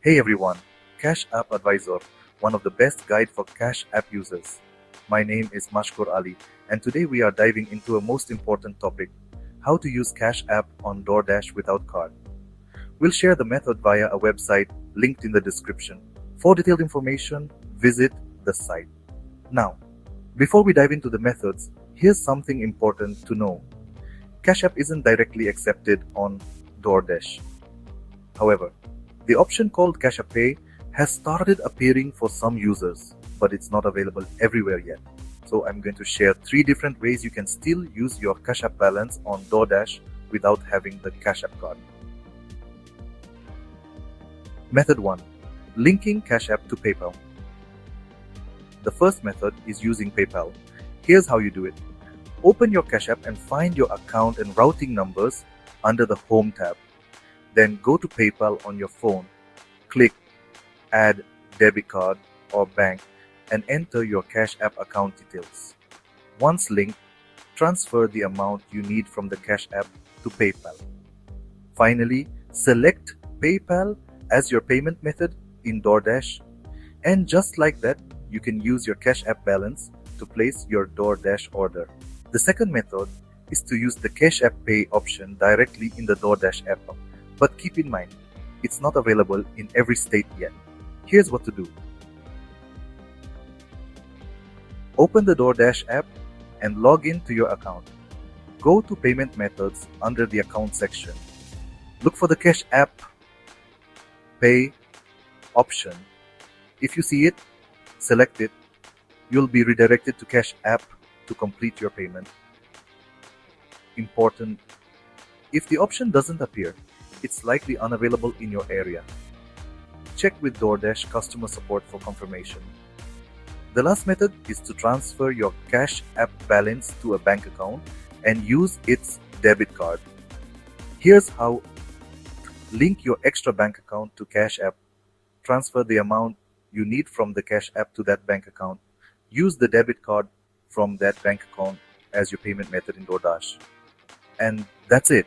Hey everyone, Cash App Advisor, one of the best guide for Cash App users. My name is Mashkur Ali, and today we are diving into a most important topic, how to use Cash App on DoorDash without card. We'll share the method via a website linked in the description. For detailed information, visit the site. Now, before we dive into the methods, here's something important to know. Cash App isn't directly accepted on DoorDash. However, the option called Cash App Pay has started appearing for some users, but it's not available everywhere yet. So I'm going to share 3 different ways you can still use your Cash App balance on DoorDash without having the Cash App card. Method 1. Linking Cash App to PayPal. The first method is using PayPal. Here's how you do it. Open your Cash App and find your account and routing numbers under the Home tab. Then go to PayPal on your phone, click Add Debit Card or Bank and enter your Cash App account details. Once linked, transfer the amount you need from the Cash App to PayPal. Finally, select PayPal as your payment method in DoorDash, and just like that, you can use your Cash App balance to place your DoorDash order. The second method is to use the Cash App Pay option directly in the DoorDash app. But keep in mind, it's not available in every state yet. Here's what to do. Open the DoorDash app and log in to your account. Go to Payment Methods under the Account section. Look for the Cash App Pay option. If you see it, select it. You'll be redirected to Cash App to complete your payment. Important: if the option doesn't appear, it's likely unavailable in your area. Check with DoorDash customer support for confirmation. The last method is to transfer your Cash App balance to a bank account and use its debit card. Here's how. Link your extra bank account to Cash App. Transfer the amount you need from the Cash App to that bank account. Use the debit card from that bank account as your payment method in DoorDash. And that's it.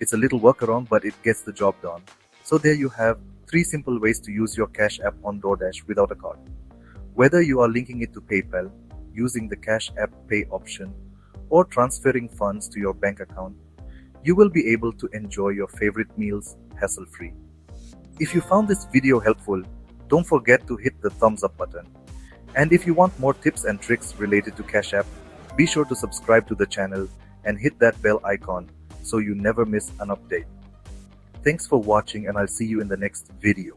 It's a little workaround, but it gets the job done. So there you have 3 simple ways to use your Cash App on DoorDash without a card. Whether you are linking it to PayPal, using the Cash App Pay option, or transferring funds to your bank account, you will be able to enjoy your favorite meals hassle-free. If you found this video helpful, don't forget to hit the thumbs up button. And if you want more tips and tricks related to Cash App, be sure to subscribe to the channel and hit that bell icon so you never miss an update. Thanks for watching, and I'll see you in the next video.